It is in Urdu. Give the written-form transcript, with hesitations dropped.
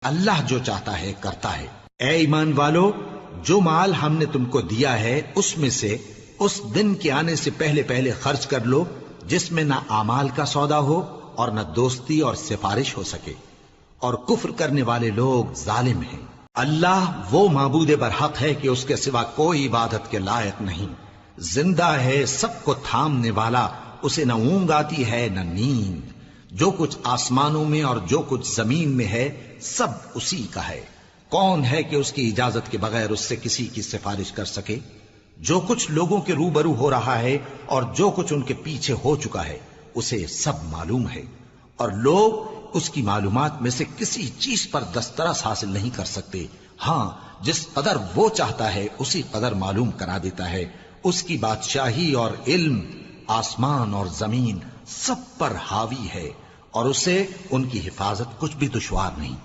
اللہ جو چاہتا ہے کرتا ہے۔ اے ایمان والو، جو مال ہم نے تم کو دیا ہے اس میں سے اس دن کے آنے سے پہلے پہلے خرچ کر لو جس میں نہ اعمال کا سودا ہو اور نہ دوستی اور سفارش ہو سکے، اور کفر کرنے والے لوگ ظالم ہیں۔ اللہ وہ معبود برحق ہے کہ اس کے سوا کوئی عبادت کے لائق نہیں، زندہ ہے، سب کو تھامنے والا، اسے نہ اونگ آتی ہے نہ نیند۔ جو کچھ آسمانوں میں اور جو کچھ زمین میں ہے سب اسی کا ہے۔ کون ہے کہ اس کی اجازت کے بغیر اس سے کسی کی سفارش کر سکے؟ جو کچھ لوگوں کے روبرو ہو رہا ہے اور جو کچھ ان کے پیچھے ہو چکا ہے اسے سب معلوم ہے، اور لوگ اس کی معلومات میں سے کسی چیز پر دسترس حاصل نہیں کر سکتے۔ ہاں، جس قدر وہ چاہتا ہے اسی قدر معلوم کرا دیتا ہے۔ اس کی بادشاہی اور علم آسمان اور زمین سب پر حاوی ہے، اور اسے ان کی حفاظت کچھ بھی دشوار نہیں۔